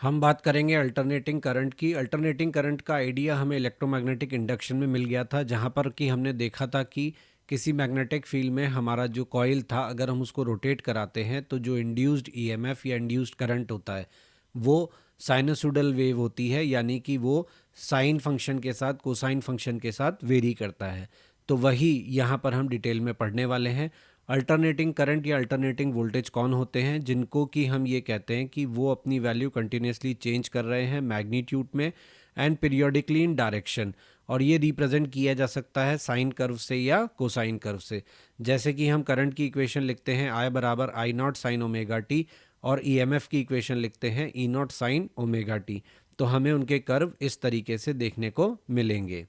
हम बात करेंगे अल्टरनेटिंग करंट की। अल्टरनेटिंग करंट का आइडिया हमें इलेक्ट्रोमैग्नेटिक इंडक्शन में मिल गया था, जहाँ पर कि हमने देखा था कि किसी मैग्नेटिक फील्ड में हमारा जो कॉइल था, अगर हम उसको रोटेट कराते हैं तो जो इंड्यूस्ड ईएमएफ या इंड्यूस्ड करंट होता है वो साइनसोइडल वेव होती है, यानी कि वो साइन फंक्शन के साथ कोसाइन फंक्शन के साथ वेरी करता है। तो वही यहाँ पर हम डिटेल में पढ़ने वाले हैं। अल्टरनेटिंग करंट या अल्टरनेटिंग वोल्टेज कौन होते हैं, जिनको कि हम ये कहते हैं कि वो अपनी वैल्यू कंटिन्यूसली चेंज कर रहे हैं मैग्नीट्यूड में एंड पीरियोडिकली इन डायरेक्शन, और ये रिप्रेजेंट किया जा सकता है साइन कर्व से या कोसाइन कर्व से। जैसे कि हम करंट की इक्वेशन लिखते हैं I बराबर आई नॉट साइन ओमेगा टी, और ईएमएफ की इक्वेशन लिखते हैं ई नॉट साइन ओमेगा टी। तो हमें उनके कर्व इस तरीके से देखने को मिलेंगे।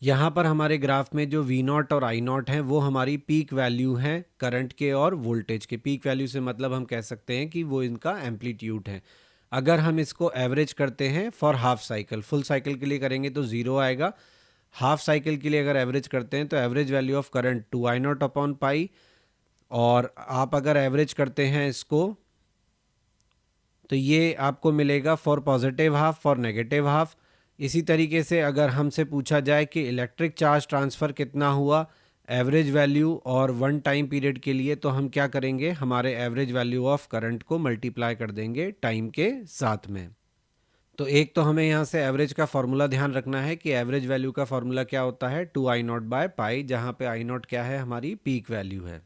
यहाँ पर हमारे ग्राफ में जो V नॉट और I नॉट हैं वो हमारी पीक वैल्यू हैं करंट के और वोल्टेज के। पीक वैल्यू से मतलब हम कह सकते हैं कि वो इनका एम्पलीट्यूड है। अगर हम इसको एवरेज करते हैं for half cycle, full cycle के लिए करेंगे तो ज़ीरो आएगा। हाफ साइकिल के लिए अगर एवरेज करते हैं तो average value of current 2I not upon pi, और आप अगर एवरेज करते हैं इसको तो ये आपको मिलेगा for positive half, for negative half. इसी तरीके से अगर हमसे पूछा जाए कि इलेक्ट्रिक चार्ज ट्रांसफ़र कितना हुआ एवरेज वैल्यू और वन टाइम पीरियड के लिए, तो हम क्या करेंगे, हमारे एवरेज वैल्यू ऑफ करंट को मल्टीप्लाई कर देंगे टाइम के साथ में। तो एक तो हमें यहाँ से एवरेज का फॉर्मूला ध्यान रखना है कि एवरेज वैल्यू का फॉर्मूला क्या होता है, 2I नॉट बाय पाई, जहाँ पे I नॉट क्या है, हमारी पीक वैल्यू है।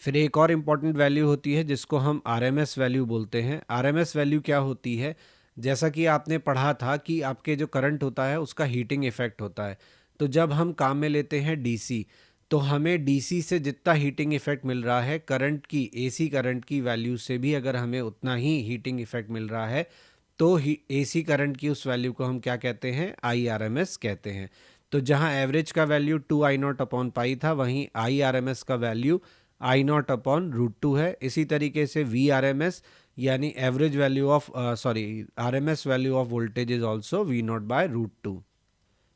फिर एक और इम्पॉर्टेंट वैल्यू होती है जिसको हम आरएमएस वैल्यू बोलते हैं। आरएमएस वैल्यू क्या होती है, जैसा कि आपने पढ़ा था कि आपके जो करंट होता है उसका हीटिंग इफेक्ट होता है। तो जब हम काम में लेते हैं डीसी, तो हमें डीसी से जितना हीटिंग इफेक्ट मिल रहा है करंट की, एसी करंट की वैल्यू से भी अगर हमें उतना ही हीटिंग इफेक्ट मिल रहा है तो एसी करंट की उस वैल्यू को हम क्या कहते हैं, आई आर एम एस कहते हैं। तो जहाँ एवरेज का value 2I not upon pi था, वहीं आई आर एम एस का value I not upon root two है। इसी तरीके से वी आर एम एस यानी average value of R M S value of voltage is also V not by root two.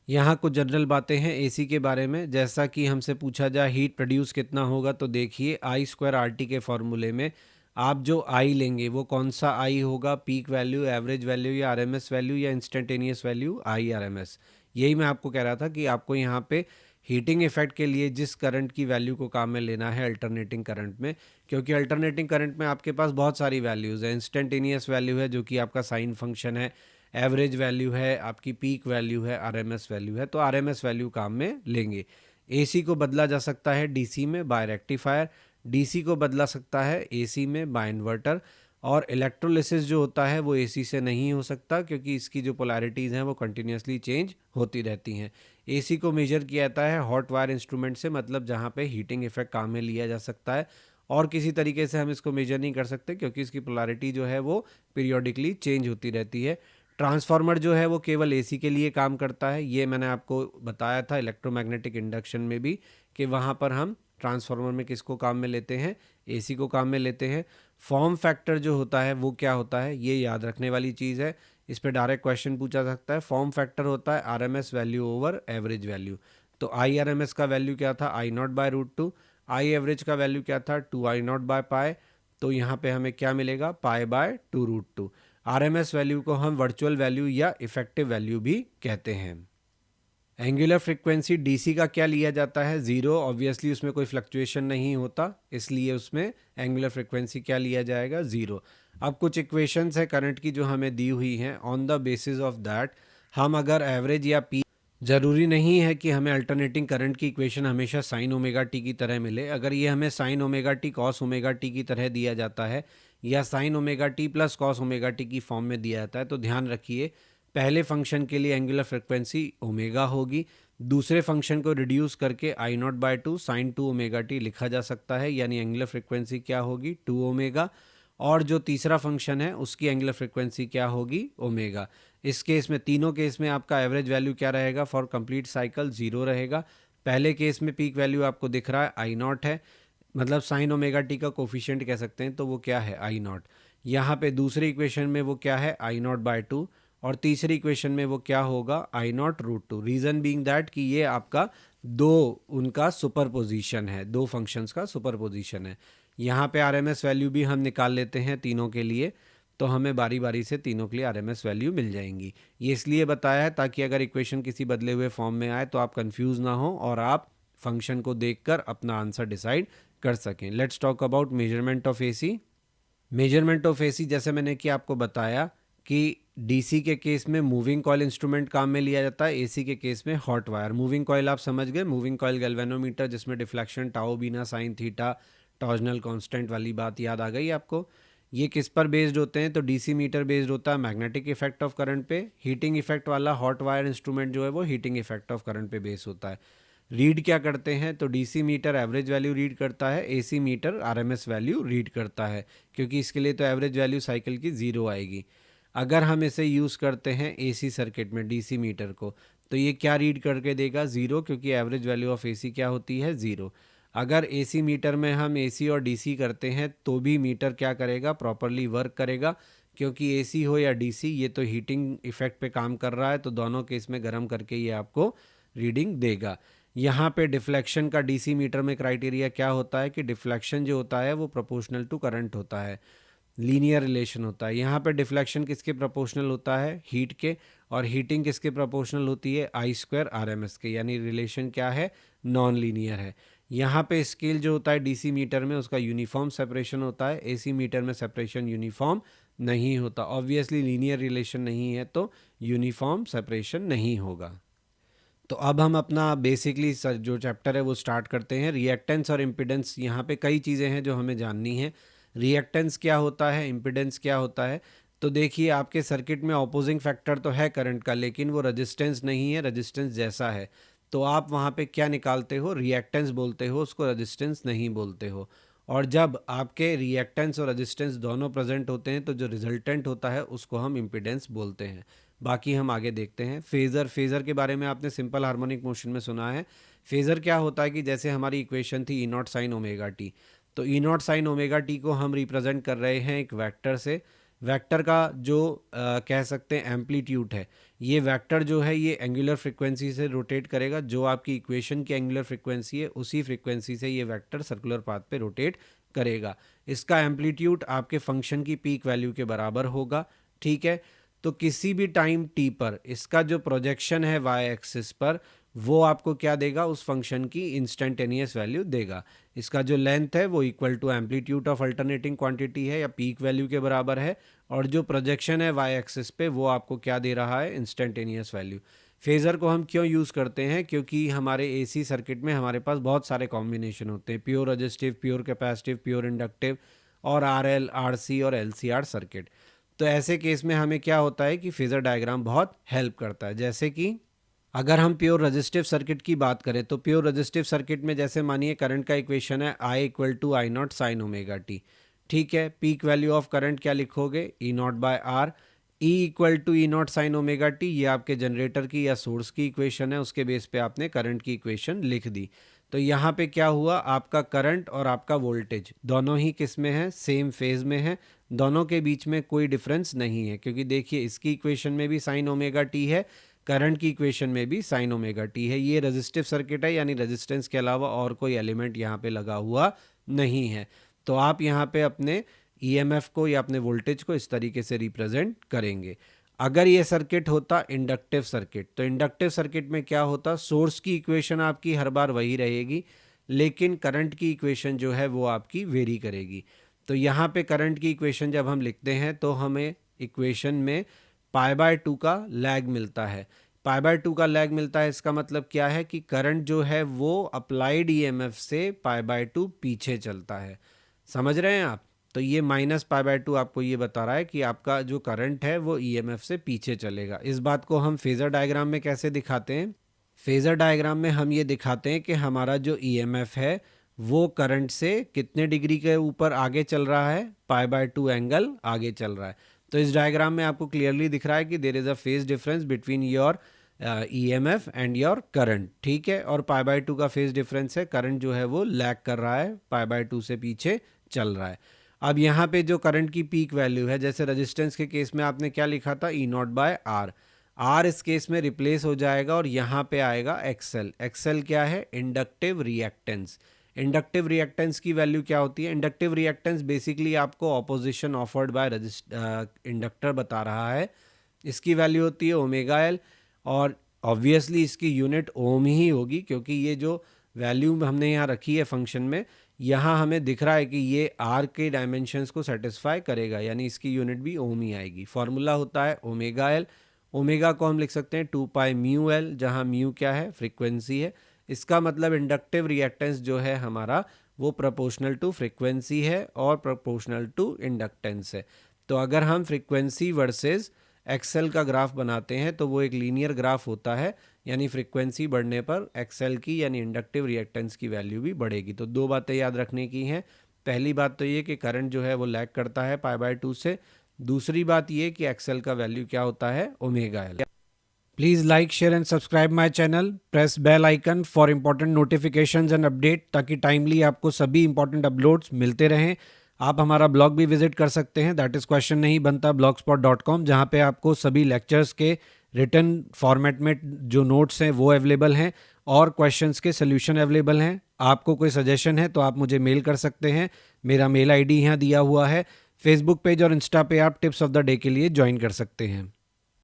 यहाँ कुछ जनरल बातें हैं एसी के बारे में। जैसा कि हमसे पूछा जाए हीट प्रोड्यूस कितना होगा, तो देखिए आई स्क्वायर आर टी के फॉर्मूले में आप जो आई लेंगे वो कौन सा आई होगा, पीक वैल्यू, एवरेज वैल्यू या आरएमएस वैल्यू या इंस्टेंटेनियस वैल्यू, आई आरएमएस। यही मैं आपको कह रहा था कि आपको यहाँ पे हीटिंग इफेक्ट के लिए जिस करंट की वैल्यू को काम में लेना है अल्टरनेटिंग करंट में, क्योंकि अल्टरनेटिंग करंट में आपके पास बहुत सारी वैल्यूज़ है। इंस्टेंटेनियस वैल्यू है जो कि आपका साइन फंक्शन है, एवरेज वैल्यू है, आपकी पीक वैल्यू है, आरएमएस वैल्यू है। तो आरएमएस वैल्यू काम में लेंगे। एसी को बदला जा सकता है डीसी में बाय रेक्टिफायर, डीसी को बदला सकता है एसी में बाय इन्वर्टर, और इलेक्ट्रोलिसिस जो होता है वो एसी से नहीं हो सकता क्योंकि इसकी जो पोलैरिटीज़ हैं वो कंटिन्यूसली चेंज होती रहती हैं। एसी को मेजर किया जाता है हॉट वायर इंस्ट्रूमेंट से, मतलब जहाँ पे हीटिंग इफेक्ट काम में लिया जा सकता है, और किसी तरीके से हम इसको मेजर नहीं कर सकते क्योंकि इसकी पोलैरिटी जो है वो पीरियोडिकली चेंज होती रहती है। ट्रांसफार्मर जो है वो केवल एसी के लिए काम करता है, ये मैंने आपको बताया था इलेक्ट्रोमैग्नेटिक इंडक्शन में भी कि वहाँ पर हम ट्रांसफार्मर में किसको काम में लेते हैं, एसी को काम में लेते हैं। फॉर्म फैक्टर जो होता है वो क्या होता है, ये याद रखने वाली चीज़ है, इस पर डायरेक्ट क्वेश्चन पूछा सकता है। फॉर्म फैक्टर होता है RMS value over average value. तो आई आरएमएस का वैल्यू क्या था, I naught by root two. I average का वैल्यू क्या था, 2I नॉट बाय पाए। तो यहाँ पे हमें क्या मिलेगा, pi by two root two. RMS value को हम वर्चुअल वैल्यू या इफेक्टिव वैल्यू भी कहते हैं। एंगुलर फ्रीक्वेंसी डीसी का क्या लिया जाता है, ज़ीरो। ऑब्वियसली उसमें कोई फ्लक्चुएशन नहीं होता, इसलिए उसमें एंगुलर फ्रीक्वेंसी क्या लिया जाएगा, ज़ीरो। अब कुछ इक्वेशंस है करंट की जो हमें दी हुई हैं, on the basis of that हम अगर एवरेज या पी, ज़रूरी नहीं है कि हमें अल्टरनेटिंग करंट की इक्वेशन हमेशा साइन ओमेगा टी की तरह मिले। अगर ये हमें sign omega T cos omega T की तरह दिया जाता है या sign omega T plus cos omega T की फॉर्म में दिया जाता है, तो ध्यान रखिए पहले फंक्शन के लिए एंगुलर फ्रिक्वेंसी ओमेगा होगी, दूसरे फंक्शन को रिड्यूस करके I naught by two sine two omega t लिखा जा सकता है, यानी एंगुलर फ्रिक्वेंसी क्या होगी, टू ओमेगा। और जो तीसरा फंक्शन है उसकी एंगुलर फ्रिक्वेंसी क्या होगी, ओमेगा। इस केस में, तीनों केस में आपका एवरेज वैल्यू क्या रहेगा फॉर कंप्लीट साइकिल, ज़ीरो रहेगा। पहले केस में पीक वैल्यू आपको दिख रहा है आई नॉट है, मतलब साइन ओमेगा टी का कोफिशिएंट कह सकते हैं, तो वो क्या है, आई नॉट। यहाँ पे दूसरी इक्वेशन में वो क्या है, आई नॉट बाय टू, और तीसरी इक्वेशन में वो क्या होगा, I naught root two. Reason being that कि ये आपका दो उनका सुपर पोजिशन है, दो फंक्शंस का सुपर पोजिशन है। यहाँ पे आरएमएस वैल्यू भी हम निकाल लेते हैं तीनों के लिए। तो हमें बारी बारी से तीनों के लिए आरएमएस वैल्यू मिल जाएंगी। ये इसलिए बताया है ताकि अगर इक्वेशन किसी बदले हुए फॉर्म में आए तो आप कंफ्यूज ना हो और आप फंक्शन को देखकर अपना आंसर डिसाइड कर सकें। Let's talk about measurement of AC. Measurement of AC जैसे मैंने कि आपको बताया कि डीसी के केस में मूविंग कॉइल इंस्ट्रूमेंट काम में लिया जाता है, एसी के केस में हॉट वायर। मूविंग कॉइल आप समझ गए, मूविंग कॉइल गैल्वेनोमीटर जिसमें डिफ्लेक्शन टाउ बीना साइन थीटा टॉर्जनल कांस्टेंट वाली बात याद आ गई आपको। ये किस पर बेस्ड होते हैं? तो डीसी मीटर बेस्ड होता है मैग्नेटिक इफेक्ट ऑफ करंट पे। हीटिंग इफेक्ट वाला हॉट वायर इंस्ट्रूमेंट जो है वो हीटिंग इफेक्ट ऑफ करंट पे बेस होता है। रीड क्या करते हैं? तो DC meter average value read करता है, AC meter RMS value read करता है, क्योंकि इसके लिए तो एवरेज वैल्यू साइकिल की ज़ीरो आएगी। अगर हम इसे यूज़ करते हैं एसी सर्किट में डीसी मीटर को, तो ये क्या रीड करके देगा? ज़ीरो, क्योंकि एवरेज वैल्यू ऑफ एसी क्या होती है? ज़ीरो। अगर एसी मीटर में हम एसी और डीसी करते हैं तो भी मीटर क्या करेगा? प्रॉपरली वर्क करेगा, क्योंकि एसी हो या डीसी ये तो हीटिंग इफेक्ट पे काम कर रहा है, तो दोनों केस में गर्म करके ये आपको रीडिंग देगा। यहाँ पे डिफ्लेक्शन का डीसी मीटर में क्राइटेरिया क्या होता है कि डिफ्लेक्शन जो होता है वो प्रोपोर्शनल टू करंट होता है, लीनियर रिलेशन होता है। यहाँ पे डिफ्लेक्शन किसके प्रोपोर्शनल होता है? हीट के। और हीटिंग किसके प्रोपोर्शनल होती है? आई स्क्वायर आर एम एस के, यानी रिलेशन क्या है? नॉन लीनियर है। यहाँ पे स्केल जो होता है डीसी मीटर में उसका यूनिफॉर्म सेपरेशन होता है, एसी मीटर में सेपरेशन यूनिफॉर्म नहीं होता। ऑब्वियसली लीनियर रिलेशन नहीं है तो यूनिफॉर्म सेपरेशन नहीं होगा। तो अब हम अपना बेसिकली जो चैप्टर है वो स्टार्ट करते हैं। रिएक्टेंस और इम्पिडेंस, यहाँ पे कई चीज़ें हैं जो हमें जाननी है। रिएक्टेंस क्या होता है, इम्पिडेंस क्या होता है? तो देखिए आपके सर्किट में ऑपोजिंग फैक्टर तो है करंट का, लेकिन वो रेजिस्टेंस नहीं है, रेजिस्टेंस जैसा है। तो आप वहाँ पे क्या निकालते हो? रिएक्टेंस बोलते हो, उसको रेजिस्टेंस नहीं बोलते हो। और जब आपके रिएक्टेंस और रेजिस्टेंस दोनों प्रेजेंट होते हैं तो जो रिजल्टेंट होता है उसको हम इम्पिडेंस बोलते हैं। बाकी हम आगे देखते हैं। फेज़र, फेज़र के बारे में आपने सिंपल हार्मोनिक मोशन में सुना है। फेज़र क्या होता है कि जैसे हमारी इक्वेशन थी ई नॉट साइन ओमेगा टी, तो ई नॉट साइन ओमेगा टी को हम रिप्रेजेंट कर रहे हैं एक वेक्टर से। वेक्टर का जो कह सकते हैं एम्पलीट्यूड है, ये वेक्टर जो है ये एंगुलर फ्रिक्वेंसी से रोटेट करेगा। जो आपकी इक्वेशन की एंगुलर फ्रिक्वेंसी है उसी फ्रिक्वेंसी से ये वेक्टर सर्कुलर पाथ पे रोटेट करेगा। इसका एम्पलीट्यूड आपके फंक्शन की पीक वैल्यू के बराबर होगा, ठीक है। तो किसी भी टाइम टी पर इसका जो प्रोजेक्शन है वाई एक्सिस पर वो आपको क्या देगा? उस फंक्शन की इंस्टेंटेनियस वैल्यू देगा। इसका जो लेंथ है वो equal to amplitude of alternating quantity है या पीक वैल्यू के बराबर है, और जो प्रोजेक्शन है वाई एक्सिस पे वो आपको क्या दे रहा है? Instantaneous value. फेज़र को हम क्यों यूज़ करते हैं? क्योंकि हमारे एसी सर्किट में हमारे पास बहुत सारे कॉम्बिनेशन होते हैं, pure resistive, pure capacitive, pure inductive, और आर एल, आर सी और एल सी आर सर्किट। तो ऐसे केस में हमें क्या होता है कि फेज़र डायग्राम बहुत हेल्प करता है। जैसे कि अगर हम प्योर रजिस्टिव सर्किट की बात करें तो प्योर रजिस्टिव सर्किट में जैसे मानिए करंट का इक्वेशन है I equal to I naught sine omega t, ठीक है। पीक वैल्यू ऑफ करंट क्या लिखोगे? E naught by R. E equal to E naught sine omega t, ये आपके जनरेटर की या सोर्स की इक्वेशन है, उसके बेस पे आपने करंट की इक्वेशन लिख दी। तो यहाँ पे क्या हुआ? आपका करंट और आपका वोल्टेज दोनों ही किस में है? सेम फेज में है। दोनों के बीच में कोई डिफरेंस नहीं है, क्योंकि देखिए इसकी इक्वेशन में भी साइन ओमेगा टी है, करंट की इक्वेशन में भी साइन ओमेगा टी है। ये रेजिस्टिव सर्किट है, यानी रेजिस्टेंस के अलावा और कोई एलिमेंट यहाँ पे लगा हुआ नहीं है। तो आप यहाँ पे अपने ईएमएफ को या अपने वोल्टेज को इस तरीके से रिप्रेजेंट करेंगे। अगर ये सर्किट होता इंडक्टिव सर्किट, तो इंडक्टिव सर्किट में क्या होता? सोर्स की इक्वेशन आपकी हर बार वही रहेगी, लेकिन करंट की इक्वेशन जो है वो आपकी वेरी करेगी। तो यहाँ पे करंट की इक्वेशन जब हम लिखते हैं तो हमें इक्वेशन में पाई बाय 2 का लैग मिलता है। पाई बाय 2 का लैग मिलता है, इसका मतलब क्या है कि करंट जो है वो अप्लाइड ईएमएफ से पाई बाय 2 पीछे चलता है। समझ रहे हैं आप? तो ये माइनस पाई बाय 2 आपको ये बता रहा है कि आपका जो करंट है वो ईएमएफ से पीछे चलेगा। इस बात को हम फेज़र डायग्राम में कैसे दिखाते हैं? फेज़र डायग्राम में हम ये दिखाते हैं कि हमारा जो ईएमएफ है वो करंट से कितने डिग्री के ऊपर आगे चल रहा है? पाई बाय 2 एंगल आगे चल रहा है। तो इस डायग्राम में आपको क्लियरली दिख रहा है कि there is a phase difference between your EMF and your current, ठीक है। और पाई बाय 2 का फेज डिफरेंस है, करंट जो है वो लैग कर रहा है, पाई बाय 2 से पीछे चल रहा है। अब यहाँ पे जो करंट की पीक वैल्यू है, जैसे रेजिस्टेंस के केस में आपने क्या लिखा था? ई नॉट बाय आर। आर इस केस में रिप्लेस हो जाएगा और यहाँ पे आएगा एक्सएल। एक्सएल क्या है? Inductive reactance. इंडक्टिव रिएक्टेंस की वैल्यू क्या होती है? इंडक्टिव रिएक्टेंस बेसिकली आपको ऑपोजिशन ऑफर्ड बाय इंडक्टर बता रहा है। इसकी वैल्यू होती है ओमेगा एल, और ऑब्वियसली इसकी यूनिट ओम ही होगी, क्योंकि ये जो वैल्यू हमने यहाँ रखी है फंक्शन में, यहाँ हमें दिख रहा है कि ये आर के डायमेंशंस को सेटिस्फाई करेगा, यानी इसकी यूनिट भी ओम ही आएगी। फॉर्मूला होता है ओमेगा एल। ओमेगा को हम लिख सकते हैं 2 पाई म्यू एल, जहाँ म्यू क्या है? फ्रीक्वेंसी है। इसका मतलब इंडक्टिव रिएक्टेंस जो है हमारा वो प्रोपोर्शनल टू फ्रीक्वेंसी है और प्रोपोर्शनल टू इंडक्टेंस है। तो अगर हम फ्रीक्वेंसी वर्सेस एक्सएल का ग्राफ बनाते हैं तो वो एक लीनियर ग्राफ होता है, यानी फ्रीक्वेंसी बढ़ने पर एक्सएल की यानी इंडक्टिव रिएक्टेंस की वैल्यू भी बढ़ेगी। तो दो बातें याद रखने की हैं। पहली बात तो ये कि करंट जो है वो लैग करता है π/2 से। दूसरी बात ये कि एक्सएल का वैल्यू क्या होता है? Omega L. Please like, share and subscribe my channel. Press bell icon for important notifications and update, ताकि टाइमली आपको सभी इंपॉर्टेंट अपलोड्स मिलते रहें। आप हमारा ब्लॉग भी विजिट कर सकते हैं, दैट इज़ क्वेश्चन नहीं बनता blogspot.com, जहाँ पे आपको सभी लेक्चर्स के रिटन फॉर्मेट में जो नोट्स हैं वो अवेलेबल हैं और क्वेश्चंस के सोल्यूशन अवेलेबल हैं। आपको कोई सजेशन है तो आप मुझे मेल कर सकते हैं। मेरा मेल आईडी यहाँ दिया हुआ है। फेसबुक पेज और इंस्टा पे आप टिप्स ऑफ द डे के लिए ज्वाइन कर सकते हैं।